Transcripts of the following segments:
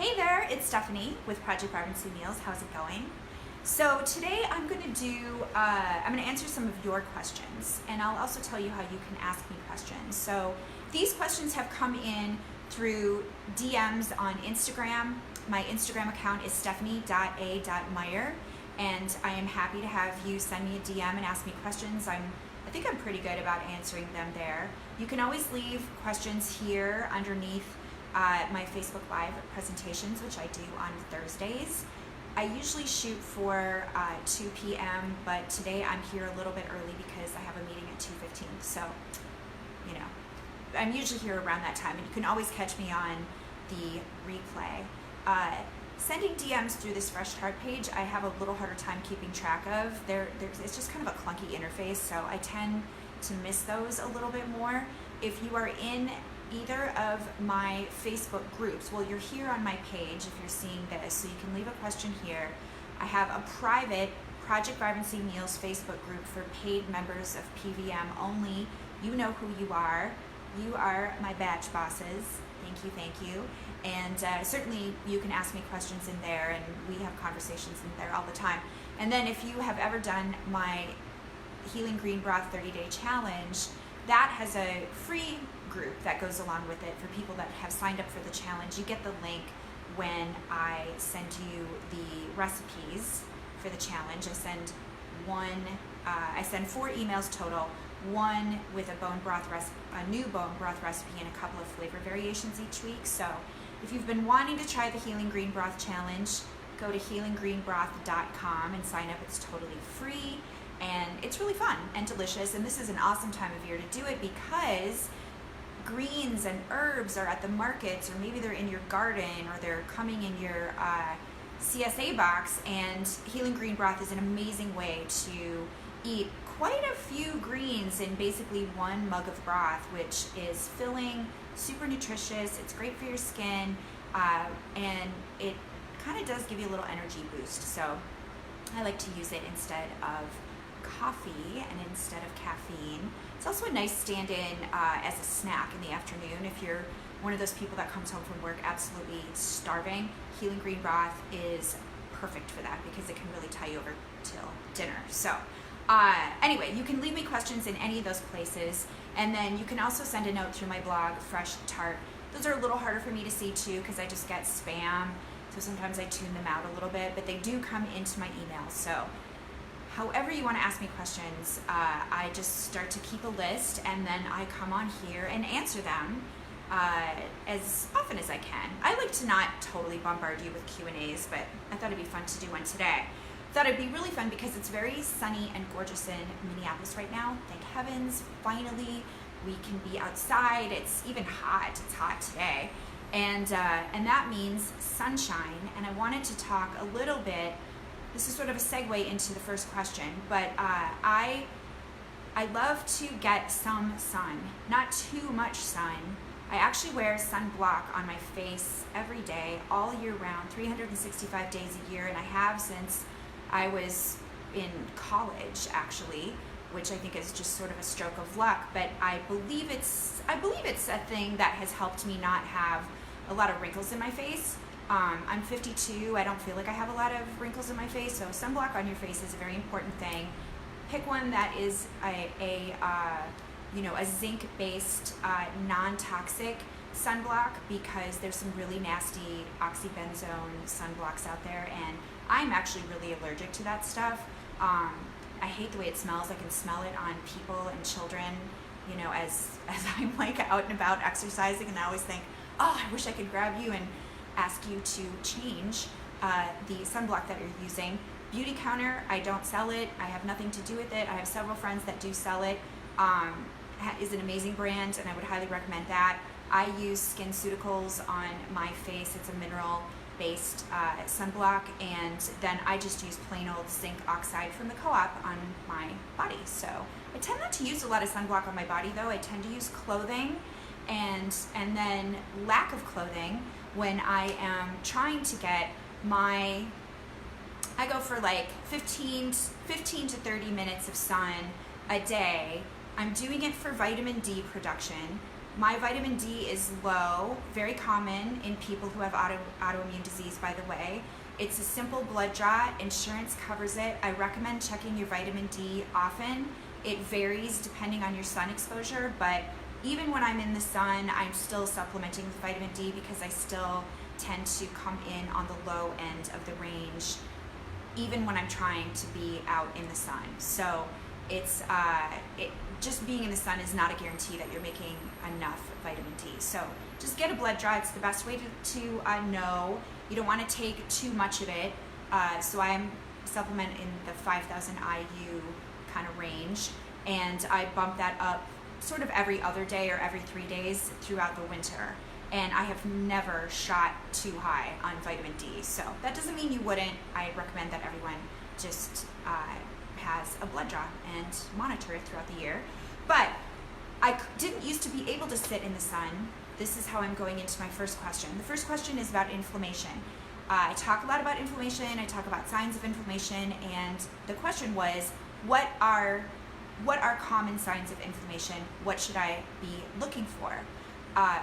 Hey there, it's Stephanie with Project Vibrancy Meals. How's it going? So today I'm going to answer some of your questions, and I'll also tell you how you can ask me questions. So these questions have come in through DMs on Instagram. My Instagram account is stephanie.a.meyer, and I am happy to have you send me a DM and ask me questions. I think I'm pretty good about answering them there. You can always leave questions here underneath my Facebook Live presentations, which I do on Thursdays. I usually shoot for 2 p.m., but today I'm here a little bit early because I have a meeting at 2:15. So, you know, I'm usually here around that time, and you can always catch me on the replay. Sending DMs through this Fresh Start page, I have a little harder time keeping track of. It's just kind of a clunky interface, so I tend to miss those a little bit more. If you are in either of my Facebook groups, well, you're here on my page if you're seeing this, so you can leave a question here. I have a private Project Vibrancy Meals Facebook group for paid members of PVM only. You know who you are. You are my batch bosses. Thank you. And certainly you can ask me questions in there, and we have conversations in there all the time. And then if you have ever done my Healing Green Broth 30-day challenge, that has a free group that goes along with it for people that have signed up for the challenge. You get the link when I send you the recipes for the challenge. I send 4 emails total, one with a new bone broth recipe and a couple of flavor variations each week. So if you've been wanting to try the Healing Green Broth challenge, go to healinggreenbroth.com and sign up. It's totally free, and it's really fun and delicious, and this is an awesome time of year to do it because greens and herbs are at the markets, or maybe they're in your garden, or they're coming in your CSA box, and Healing Green Broth is an amazing way to eat quite a few greens in basically 1 mug of broth, which is filling, super nutritious, it's great for your skin, and it kind of does give you a little energy boost. So I like to use it instead of coffee and instead of caffeine. It's also a nice stand-in as a snack in the afternoon. If you're one of those people that comes home from work absolutely starving, Healing Green Broth is perfect for that because it can really tie you over till dinner. So anyway, you can leave me questions in any of those places, and then you can also send a note through my blog, Fresh Start. Those are a little harder for me to see too because I just get spam, so sometimes I tune them out a little bit, but they do come into my email. So however you want to ask me questions, I just start to keep a list, and then I come on here and answer them as often as I can. I like to not totally bombard you with Q&As, but I thought it'd be fun to do one today. I thought it'd be really fun because it's very sunny and gorgeous in Minneapolis right now. Thank heavens, finally we can be outside. It's even hot. It's hot today, and that means sunshine. And I wanted to talk a little bit. This is sort of a segue into the first question, but I love to get some sun, not too much sun. I actually wear sunblock on my face every day, all year round, 365 days a year, and I have since I was in college, actually, which I think is just sort of a stroke of luck. But I believe it's a thing that has helped me not have a lot of wrinkles in my face. I'm 52. I don't feel like I have a lot of wrinkles in my face, so sunblock on your face is a very important thing. Pick one that is a zinc-based, non-toxic sunblock, because there's some really nasty oxybenzone sunblocks out there, and I'm actually really allergic to that stuff. I hate the way it smells. I can smell it on people and children, as I'm like out and about exercising, and I always think, oh, I wish I could grab you and ask you to change the sunblock that you're using. Beauty Counter, I don't sell it. I have nothing to do with it. I have several friends that do sell it. Is an amazing brand, and I would highly recommend that. I use SkinCeuticals on my face. It's a mineral-based sunblock, and then I just use plain old zinc oxide from the co-op on my body. So I tend not to use a lot of sunblock on my body, though. I tend to use clothing, and then lack of clothing when I am trying to get I go for like 15 to 30 minutes of sun a day. I'm doing it for vitamin D production. My vitamin D is low, very common in people who have autoimmune disease, by the way. It's a simple blood draw. Insurance covers it. I recommend checking your vitamin D often. It varies depending on your sun exposure, but even when I'm in the sun, I'm still supplementing with vitamin D because I still tend to come in on the low end of the range, even when I'm trying to be out in the sun. So just being in the sun is not a guarantee that you're making enough vitamin D. So just get a blood draw. It's the best way to know. You don't want to take too much of it. So I'm supplement in the 5,000 IU kind of range, and I bump that up sort of every other day or every 3 days throughout the winter. And I have never shot too high on vitamin D. So that doesn't mean you wouldn't. I recommend that everyone just has a blood draw and monitor it throughout the year. But I didn't used to be able to sit in the sun. This is how I'm going into my first question. The first question is about inflammation. I talk a lot about inflammation. I talk about signs of inflammation, and the question was, what are common signs of inflammation? What should I be looking for?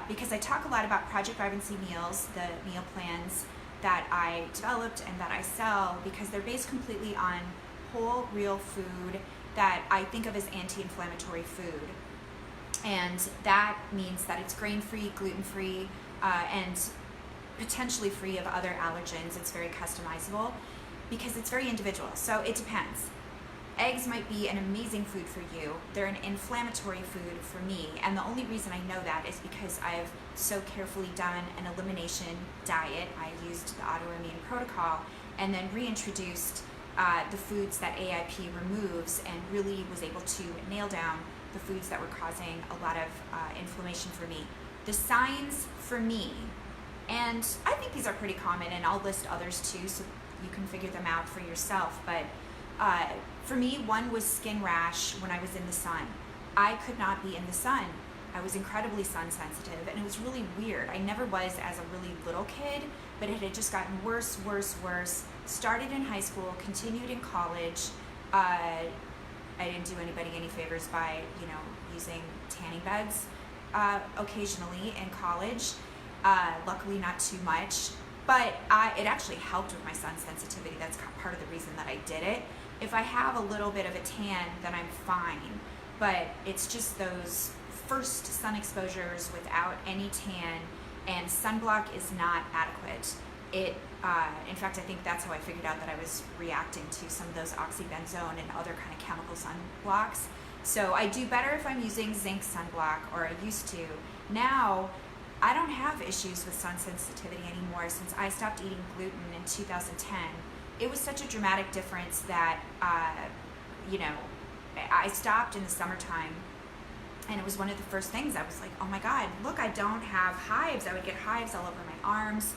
Because I talk a lot about Project Vibrancy meals, the meal plans that I developed and that I sell, because they're based completely on whole, real food that I think of as anti-inflammatory food. And that means that it's grain-free, gluten-free, and potentially free of other allergens. It's very customizable because it's very individual. So it depends. Eggs might be an amazing food for you. They're an inflammatory food for me. And the only reason I know that is because I've so carefully done an elimination diet. I used the autoimmune protocol and then reintroduced the foods that AIP removes, and really was able to nail down the foods that were causing a lot of inflammation for me. The signs for me, and I think these are pretty common, and I'll list others too so you can figure them out for yourself, but for me, one was skin rash when I was in the sun. I could not be in the sun. I was incredibly sun sensitive, and it was really weird. I never was as a really little kid, but it had just gotten worse. Started in high school, continued in college. I didn't do anybody any favors by, using tanning beds occasionally in college. Luckily not too much, but it actually helped with my sun sensitivity. That's part of the reason that I did it. If I have a little bit of a tan, then I'm fine, but it's just those first sun exposures without any tan, and sunblock is not adequate. In fact, I think that's how I figured out that I was reacting to some of those oxybenzone and other kind of chemical sunblocks. So I do better if I'm using zinc sunblock, or I used to. Now, I don't have issues with sun sensitivity anymore since I stopped eating gluten in 2010. It was such a dramatic difference that, I stopped in the summertime, and it was one of the first things. I was like, oh my God, look, I don't have hives. I would get hives all over my arms.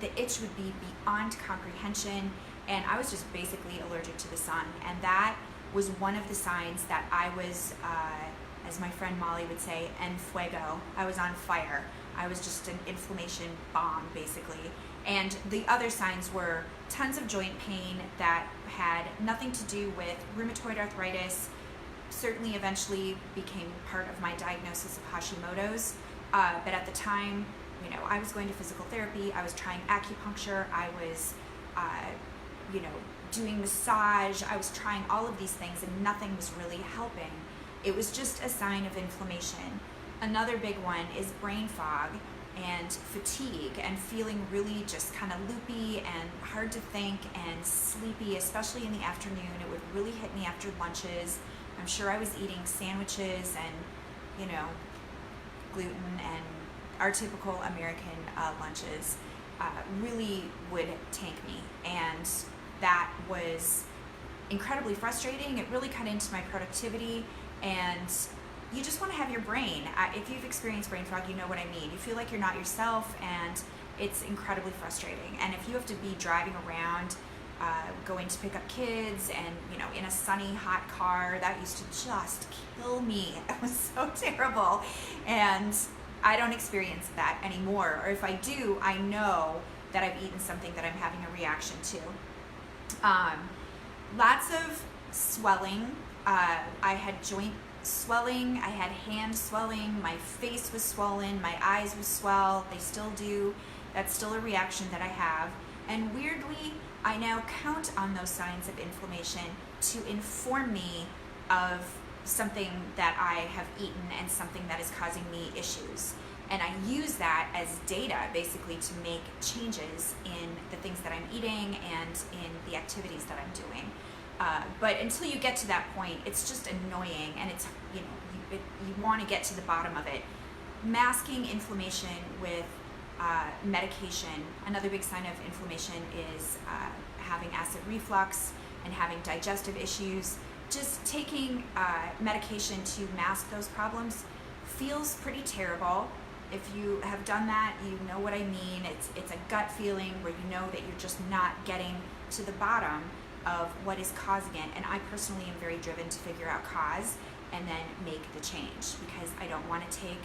The itch would be beyond comprehension, and I was just basically allergic to the sun. And that was one of the signs that I was, as my friend Molly would say, en fuego. I was on fire. I was just an inflammation bomb, basically. And the other signs were tons of joint pain that had nothing to do with rheumatoid arthritis. Certainly eventually became part of my diagnosis of Hashimoto's. But at the time, I was going to physical therapy, I was trying acupuncture, I was, doing massage, I was trying all of these things, and nothing was really helping. It was just a sign of inflammation. Another big one is brain fog and fatigue, and feeling really just kind of loopy and hard to think and sleepy, especially in the afternoon. It would really hit me after lunches. I'm sure I was eating sandwiches and, gluten, and our typical American lunches really would tank me. And that was incredibly frustrating. It really cut into my productivity, and you just want to have your brain. If you've experienced brain fog, you know what I mean. You feel like you're not yourself, and it's incredibly frustrating. And if you have to be driving around, going to pick up kids, and in a sunny, hot car, that used to just kill me. It was so terrible. And I don't experience that anymore. Or if I do, I know that I've eaten something that I'm having a reaction to. Lots of swelling. I had joint swelling. I had hand swelling. My face was swollen. My eyes would swell. They still do. That's still a reaction that I have. And weirdly, I now count on those signs of inflammation to inform me of something that I have eaten and something that is causing me issues. And I use that as data basically to make changes in the things that I'm eating and in the activities that I'm doing. But until you get to that point, it's just annoying, and it's, you want to get to the bottom of it. Masking inflammation with medication. Another big sign of inflammation is having acid reflux and having digestive issues. Just taking medication to mask those problems feels pretty terrible. If you have done that, you know what I mean. It's a gut feeling where you know that you're just not getting to the bottom of what is causing it. And I personally am very driven to figure out cause and then make the change, because I don't want to take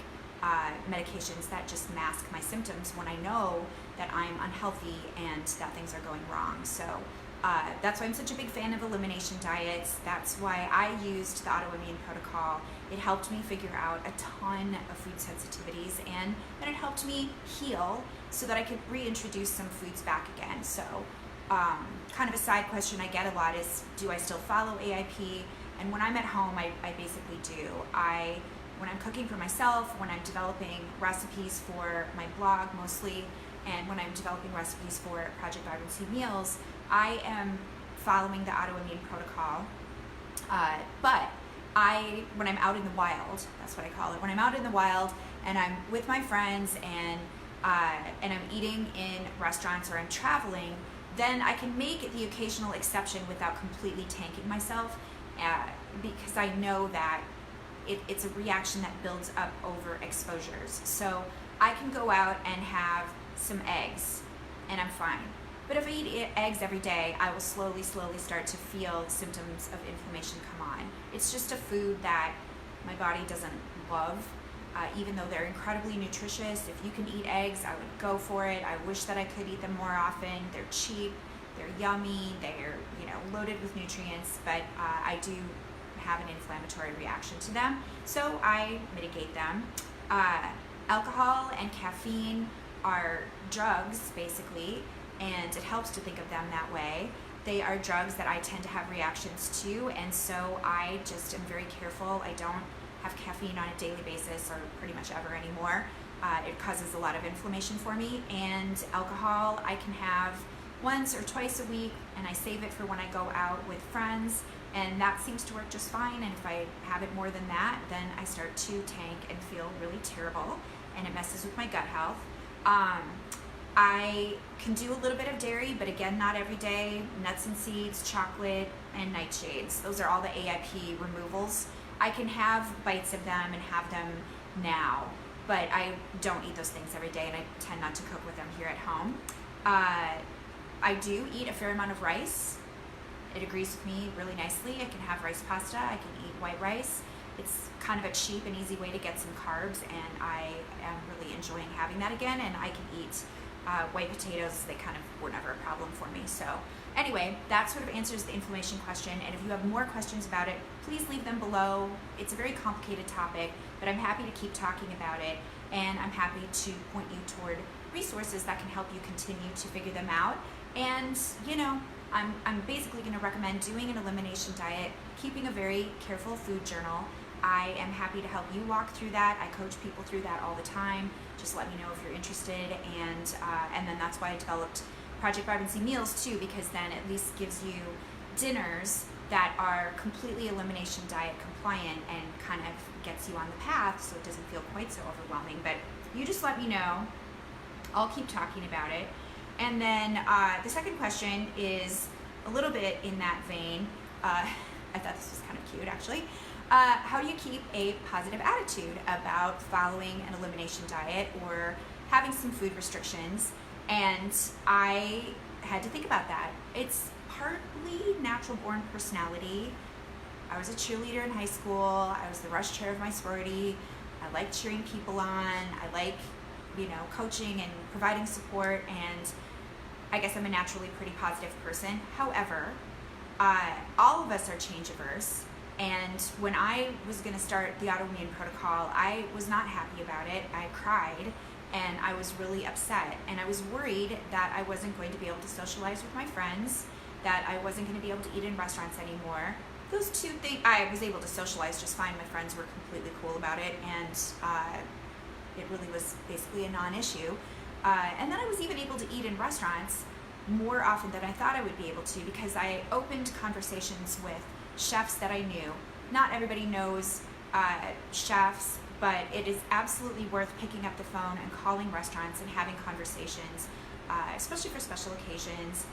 medications that just mask my symptoms when I know that I'm unhealthy and that things are going wrong. So that's why I'm such a big fan of elimination diets. That's why I used the autoimmune protocol. It helped me figure out a ton of food sensitivities, and then it helped me heal so that I could reintroduce some foods back again. So kind of a side question I get a lot is, do I still follow AIP? And when I'm at home, I basically do. When I'm cooking for myself, when I'm developing recipes for my blog mostly, and when I'm developing recipes for Project Vibrancy Meals, I am following the autoimmune protocol. But when I'm out in the wild, that's what I call it, when I'm out in the wild and I'm with my friends and I'm eating in restaurants or I'm traveling, then I can make the occasional exception without completely tanking myself, because I know that it's a reaction that builds up over exposures. So I can go out and have some eggs and I'm fine. But if I eat eggs every day, I will slowly start to feel symptoms of inflammation come on. It's just a food that my body doesn't love, even though they're incredibly nutritious. If you can eat eggs, I would go for it. I wish that I could eat them more often. They're cheap, they're yummy, they're loaded with nutrients, but I do have an inflammatory reaction to them, so I mitigate them. Alcohol and caffeine are drugs, basically, and it helps to think of them that way. They are drugs that I tend to have reactions to, and so I just am very careful. I don't have caffeine on a daily basis, or pretty much ever anymore. It causes a lot of inflammation for me. And alcohol I can have once or twice a week, and I save it for when I go out with friends, and that seems to work just fine. And if I have it more than that, then I start to tank and feel really terrible, and it messes with my gut health. I can do a little bit of dairy, but again, not every day. Nuts and seeds, chocolate, and nightshades. Those are all the AIP removals. I can have bites of them and have them now, but I don't eat those things every day, and I tend not to cook with them here at home. I do eat a fair amount of rice. It agrees with me really nicely. I can have rice pasta. I can eat white rice. It's kind of a cheap and easy way to get some carbs, and I am really enjoying having that again. And I can eat white potatoes. They kind of were never a problem for me. So anyway, that sort of answers the inflammation question. And if you have more questions about it, please leave them below. It's a very complicated topic, but I'm happy to keep talking about it. And I'm happy to point you toward resources that can help you continue to figure them out. And, I'm basically going to recommend doing an elimination diet, keeping a very careful food journal. I am happy to help you walk through that. I coach people through that all the time. Just let me know if you're interested. And then that's why I developed Project Vibrancy Meals too, because then at least gives you dinners that are completely elimination diet compliant and kind of gets you on the path so it doesn't feel quite so overwhelming. But you just let me know. I'll keep talking about it. And then the second question is a little bit in that vein. I thought this was kind of cute, actually. How do you keep a positive attitude about following an elimination diet or having some food restrictions? And I had to think about that. It's partly natural born personality. I was a cheerleader in high school. I was the rush chair of my sorority. I like cheering people on. I like coaching and providing support, and I guess I'm a naturally pretty positive person. However, all of us are change averse, And when I was going to start the autoimmune protocol, I was not happy about it. I cried and I was really upset. And I was worried that I wasn't going to be able to socialize with my friends, that I wasn't going to be able to eat in restaurants anymore. Those two things, I was able to socialize just fine. My friends were completely cool about it, and it really was basically a non-issue. And then I was even able to eat in restaurants more often than I thought I would be able to, because I opened conversations with chefs that I knew. Not everybody knows chefs, but it is absolutely worth picking up the phone and calling restaurants and having conversations, especially for special occasions.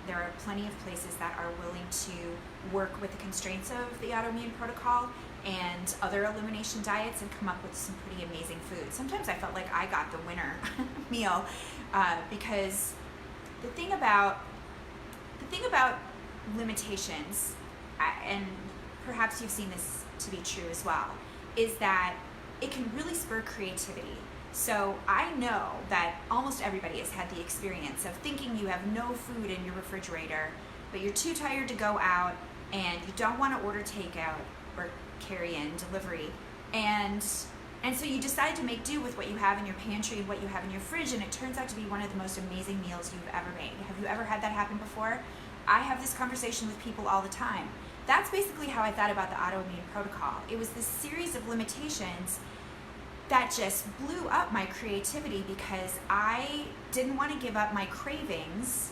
There are plenty of places that are willing to work with the constraints of the autoimmune protocol and other elimination diets and come up with some pretty amazing food. Sometimes I felt like I got the winner meal, because the thing about limitations, and perhaps you've seen this to be true as well, is that it can really spur creativity. So I know that almost everybody has had the experience of thinking you have no food in your refrigerator, but you're too tired to go out and you don't want to order takeout or carry in delivery, and so you decide to make do with what you have in your pantry and what you have in your fridge, and it turns out to be one of the most amazing meals you've ever made. Have you ever had that happen before? I have this conversation with people all the time. That's basically how I thought about the autoimmune protocol. It was this series of limitations that just blew up my creativity, because I didn't want to give up my cravings.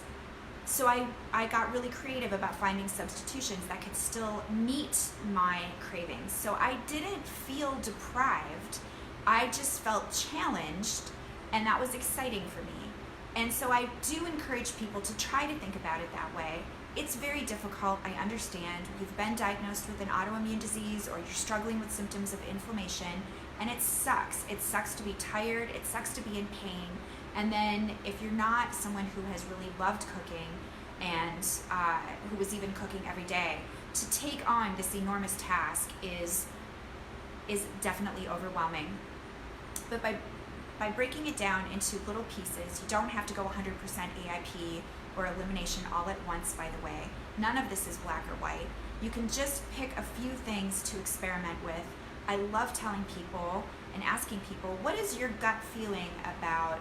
So I got really creative about finding substitutions that could still meet my cravings. So I didn't feel deprived. I just felt challenged, and that was exciting for me. And so I do encourage people to try to think about it that way. It's very difficult, I understand. You've been diagnosed with an autoimmune disease, or you're struggling with symptoms of inflammation, and it sucks. It sucks to be tired, it sucks to be in pain. And then if you're not someone who has really loved cooking and who was even cooking every day, to take on this enormous task is definitely overwhelming. But by breaking it down into little pieces, you don't have to go 100% AIP or elimination all at once, by the way. None of this is black or white. You can just pick a few things to experiment with. I love telling people and asking people, what is your gut feeling about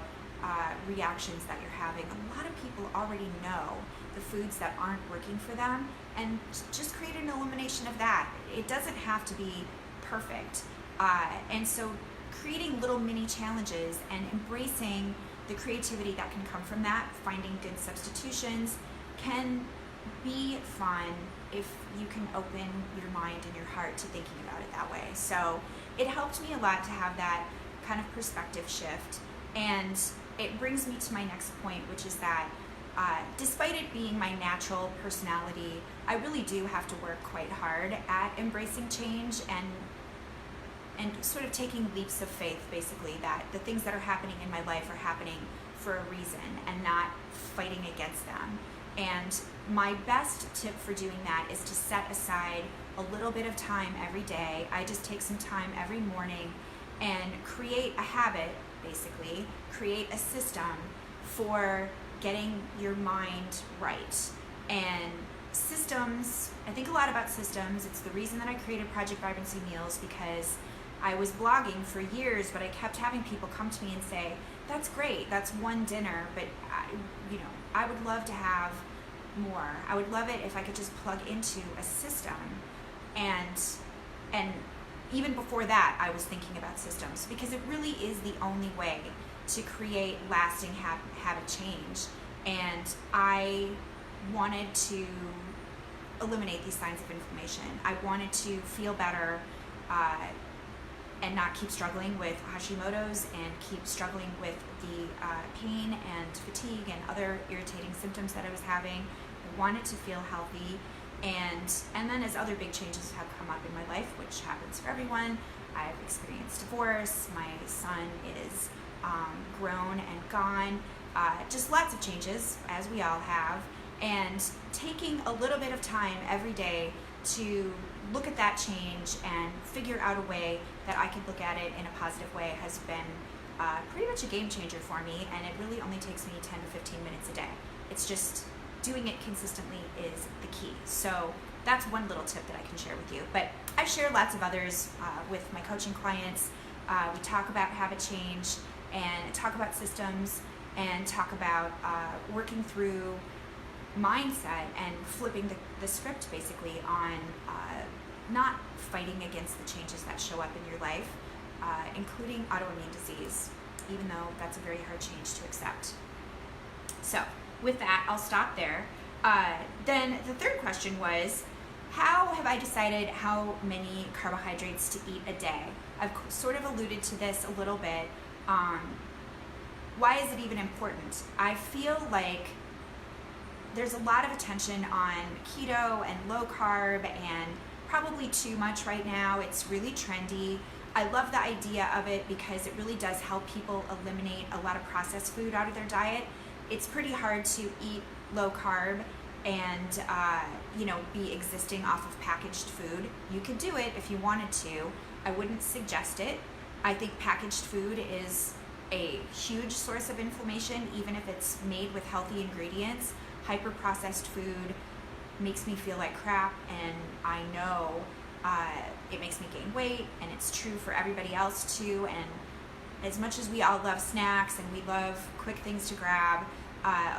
reactions that you're having? A lot of people already know the foods that aren't working for them, and just create an elimination of that. It doesn't have to be perfect. And so creating little mini challenges and embracing the creativity that can come from that, finding good substitutions, can be fun if you can open your mind and your heart to thinking about it that way. So it helped me a lot to have that kind of perspective shift. And it brings me to my next point, which is that despite it being my natural personality, I really do have to work quite hard at embracing change and sort of taking leaps of faith, basically, that the things that are happening in my life are happening for a reason and not fighting against them. And my best tip for doing that is to set aside a little bit of time every day. I just take some time every morning and create a habit, basically, create a system for getting your mind right. And systems, I think a lot about systems. It's the reason that I created Project Vibrancy Meals, because I was blogging for years, but I kept having people come to me and say, that's great, that's one dinner, but I would love to have more. I would love it if I could just plug into a system. And even before that, I was thinking about systems, because it really is the only way to create lasting habit change. And I wanted to eliminate these signs of inflammation. I wanted to feel better and not keep struggling with Hashimoto's and keep struggling with the pain and fatigue and other irritating symptoms that I was having. I wanted to feel healthy. And then as other big changes have come up in my life, which happens for everyone, I've experienced divorce, my son is grown and gone, just lots of changes, as we all have. And taking a little bit of time every day to look at that change and figure out a way that I could look at it in a positive way has been pretty much a game changer for me, and it really only takes me 10 to 15 minutes a day. It's just doing it consistently is the key. So that's one little tip that I can share with you. But I share lots of others with my coaching clients. We talk about habit change and talk about systems and talk about working through mindset and flipping the script basically on not fighting against the changes that show up in your life, including autoimmune disease, even though that's a very hard change to accept. So with that, I'll stop there. Then the third question was, how have I decided how many carbohydrates to eat a day? I've sort of alluded to this a little bit. Why is it even important? I feel like there's a lot of attention on keto and low carb and probably too much right now. It's really trendy. I love the idea of it because it really does help people eliminate a lot of processed food out of their diet. It's pretty hard to eat low carb and be existing off of packaged food. You could do it if you wanted to. I wouldn't suggest it. I think packaged food is a huge source of inflammation, even if it's made with healthy ingredients. Hyper-processed food makes me feel like crap, and I know it makes me gain weight, and it's true for everybody else too. And as much as we all love snacks and we love quick things to grab,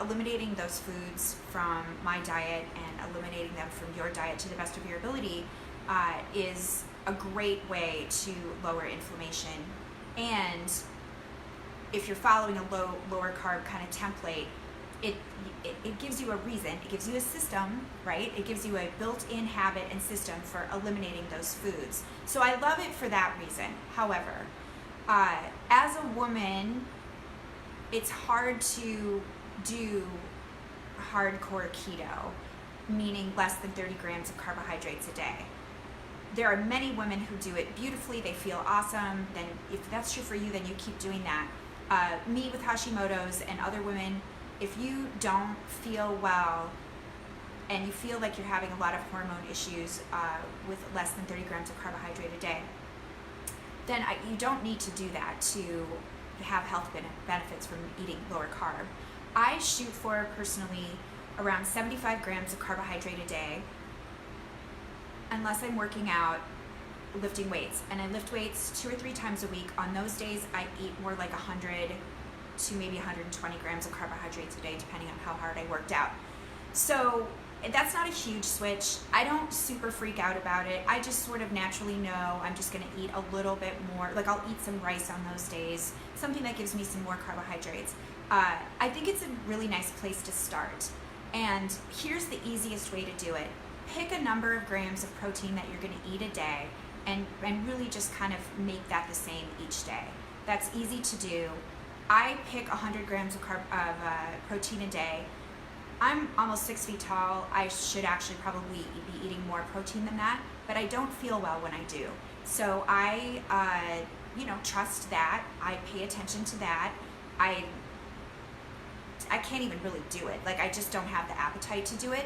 eliminating those foods from my diet and eliminating them from your diet to the best of your ability is a great way to lower inflammation. And if you're following a lower carb kind of template, it gives you a reason, it gives you a system, right? It gives you a built-in habit and system for eliminating those foods. So I love it for that reason. However, as a woman, it's hard to do hardcore keto, meaning less than 30 grams of carbohydrates a day. There are many women who do it beautifully. They feel awesome. Then if that's true for you, then you keep doing that. Me with Hashimoto's and other women, if you don't feel well and you feel like you're having a lot of hormone issues with less than 30 grams of carbohydrate a day, then you don't need to do that to have health benefits from eating lower carb. I shoot for personally around 75 grams of carbohydrate a day, unless I'm working out, lifting weights. And I lift weights 2 or 3 times a week. On those days, I eat more like 100 to maybe 120 grams of carbohydrates a day, depending on how hard I worked out. So that's not a huge switch. I don't super freak out about it. I just sort of naturally know I'm just gonna eat a little bit more. Like I'll eat some rice on those days, something that gives me some more carbohydrates. I think it's a really nice place to start. And here's the easiest way to do it. Pick a number of grams of protein that you're gonna eat a day and really just kind of make that the same each day. That's easy to do. I pick 100 grams of protein a day. I'm almost 6 feet tall. I should actually probably be eating more protein than that, but I don't feel well when I do. So I, trust that. I pay attention to that. I can't even really do it. Like I just don't have the appetite to do it.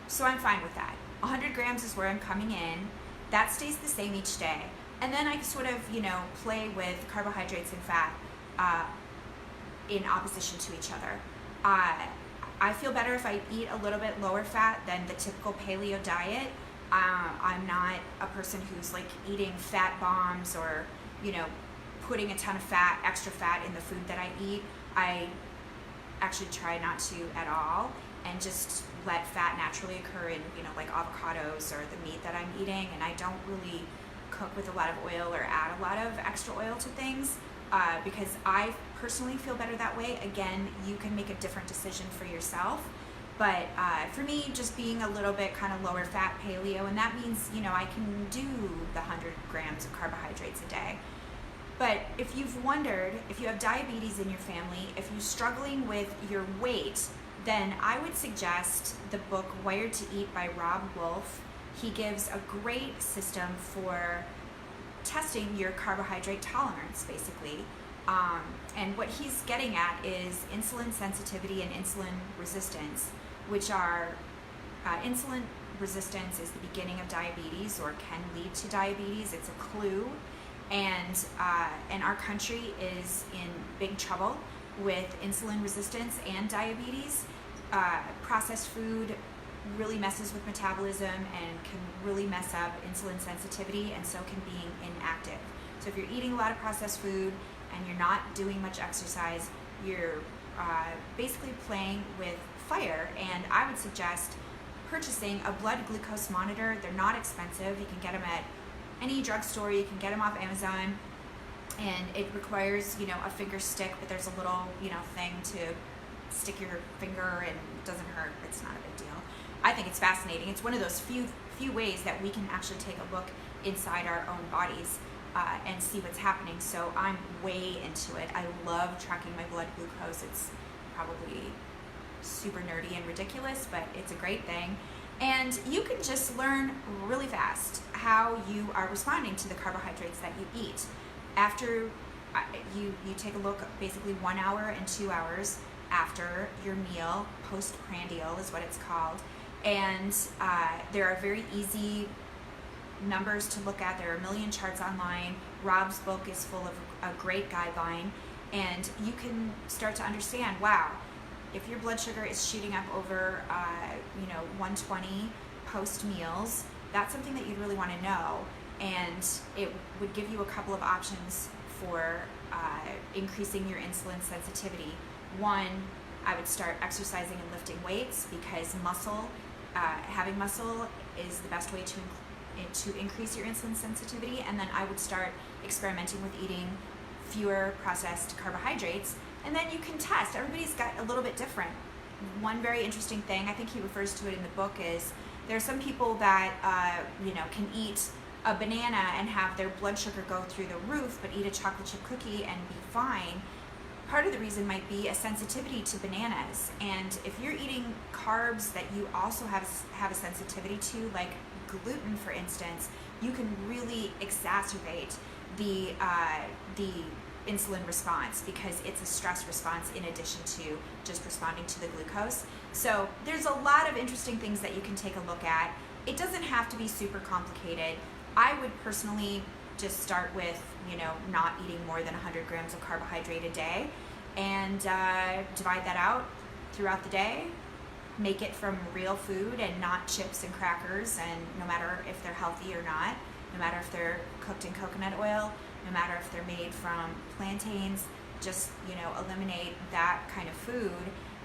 So I'm fine with that. 100 grams is where I'm coming in. That stays the same each day. And then I sort of, play with carbohydrates and fat in opposition to each other. I feel better if I eat a little bit lower fat than the typical paleo diet. I'm not a person who's like eating fat bombs or, putting a ton of extra fat in the food that I eat. I actually try not to at all and just let fat naturally occur in, like avocados or the meat that I'm eating. And I don't really cook with a lot of oil or add a lot of extra oil to things because I personally feel better that way. Again, you can make a different decision for yourself. But for me, just being a little bit kind of lower fat paleo, and that means, I can do the 100 grams of carbohydrates a day. But if you've wondered, if you have diabetes in your family, if you're struggling with your weight, then I would suggest the book Wired to Eat by Rob Wolf. He gives a great system for testing your carbohydrate tolerance, basically. And what he's getting at is insulin sensitivity and insulin resistance, which are, insulin resistance is the beginning of diabetes or can lead to diabetes. It's a clue. And our country is in big trouble with insulin resistance and diabetes. processed food really messes with metabolism and can really mess up insulin sensitivity, and so can being inactive. So if you're eating a lot of processed food and you're not doing much exercise, you're basically playing with fire. And I would suggest purchasing a blood glucose monitor. They're not expensive. You can get them at any drugstore. You can get them off Amazon, and it requires, a finger stick, but there's a little, thing to stick your finger, and it doesn't hurt. It's not a big deal. I think it's fascinating. It's one of those few ways that we can actually take a look inside our own bodies and see what's happening. So I'm way into it. I love tracking my blood glucose. It's probably super nerdy and ridiculous, but it's a great thing. And you can just learn really fast how you are responding to the carbohydrates that you eat. After you take a look, basically 1 hour and 2 hours after your meal, postprandial is what it's called. And there are very easy numbers to look at. There are a million charts online. Rob's book is full of a great guideline, and you can start to understand, wow, if your blood sugar is shooting up over 120 post meals, that's something that you'd really want to know. And it would give you a couple of options for increasing your insulin sensitivity. One, I would start exercising and lifting weights, because having muscle is the best way to increase your insulin sensitivity. And then I would start experimenting with eating fewer processed carbohydrates, and then you can test. Everybody's got a little bit different. One very interesting thing, I think he refers to it in the book, is there are some people that can eat a banana and have their blood sugar go through the roof, but eat a chocolate chip cookie and be fine. Part of the reason might be a sensitivity to bananas. And if you're eating carbs that you also have a sensitivity to, like gluten, for instance, you can really exacerbate the insulin response, because it's a stress response in addition to just responding to the glucose. So there's a lot of interesting things that you can take a look at. It doesn't have to be super complicated. I would personally just start with, not eating more than 100 grams of carbohydrate a day, and divide that out throughout the day. Make it from real food and not chips and crackers, and no matter if they're healthy or not, no matter if they're cooked in coconut oil, no matter if they're made from plantains, just, eliminate that kind of food.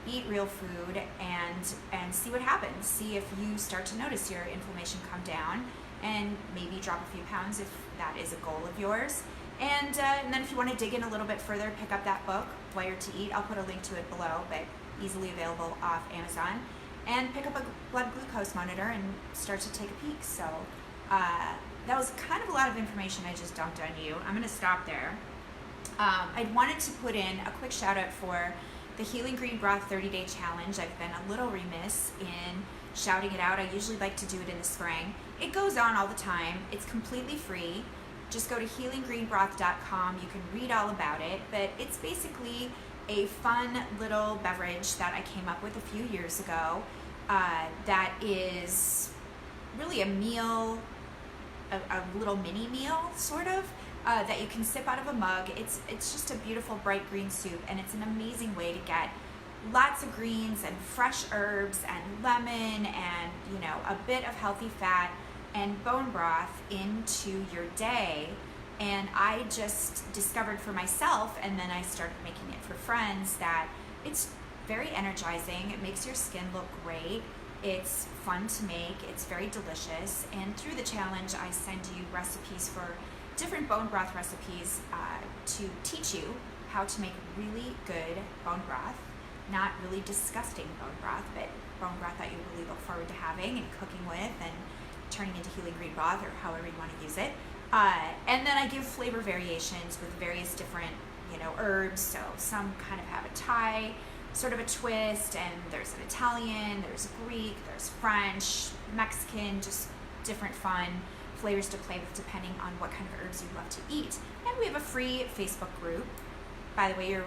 Eat real food and see what happens. See if you start to notice your inflammation come down, and maybe drop a few pounds if that is a goal of yours. And then if you want to dig in a little bit further, pick up that book, Wired to Eat. I'll put a link to it below, but easily available off Amazon. And pick up a blood glucose monitor and start to take a peek. So that was kind of a lot of information I just dumped on you. I'm going to stop there. I wanted to put in a quick shout out for the Healing Green Broth 30-day challenge. I've been a little remiss in shouting it out. I usually like to do it in the spring. It goes on all the time. It's completely free. Just go to healinggreenbroth.com. You can read all about it, but it's basically a fun little beverage that I came up with a few years ago that is really a meal, a little mini meal, sort of, that you can sip out of a mug. It's just a beautiful bright green soup, and it's an amazing way to get lots of greens and fresh herbs and lemon and, a bit of healthy fat and bone broth into your day. And I just discovered for myself, and then I started making it for friends, that it's very energizing. It makes your skin look great. It's fun to make. It's very delicious. And through the challenge, I send you recipes for different bone broth recipes to teach you how to make really good bone broth. Not really disgusting bone broth, but bone broth that you really look forward to having and cooking with and turning into Healing Green Broth, or however you want to use it. And then I give flavor variations with various different, herbs. So some kind of have a Thai sort of a twist, and there's an Italian, there's Greek, there's French, Mexican, just different fun flavors to play with depending on what kind of herbs you love to eat. And we have a free Facebook group. By the way, you're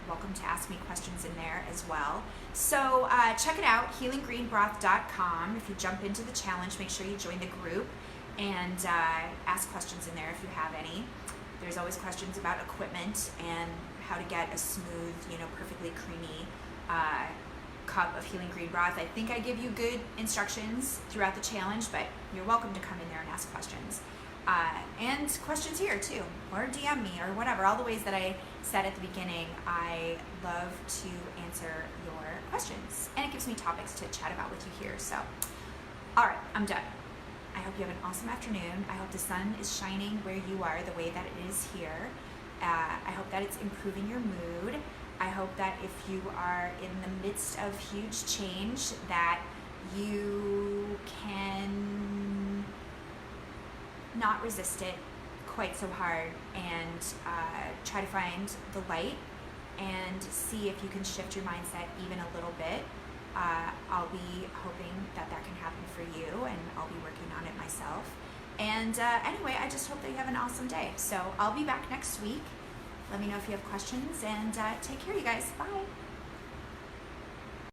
welcome to ask me questions in there as well. So check it out, healinggreenbroth.com. If you jump into the challenge, make sure you join the group and ask questions in there if you have any. There's always questions about equipment and how to get a smooth, perfectly creamy cup of Healing Green Broth. I think I give you good instructions throughout the challenge, but you're welcome to come in there and ask questions. And questions here too, or DM me, or whatever. All the ways that I said at the beginning, I love to answer your questions. And it gives me topics to chat about with you here. So, all right, I'm done. I hope you have an awesome afternoon. I hope the sun is shining where you are the way that it is here. I hope that it's improving your mood. I hope that if you are in the midst of huge change, that you can not resist it quite so hard and try to find the light and see if you can shift your mindset even a little bit. I'll be hoping that that can happen for you, and I'll be working on it myself. And anyway, I just hope that you have an awesome day. So I'll be back next week. Let me know if you have questions, and take care, you guys. Bye.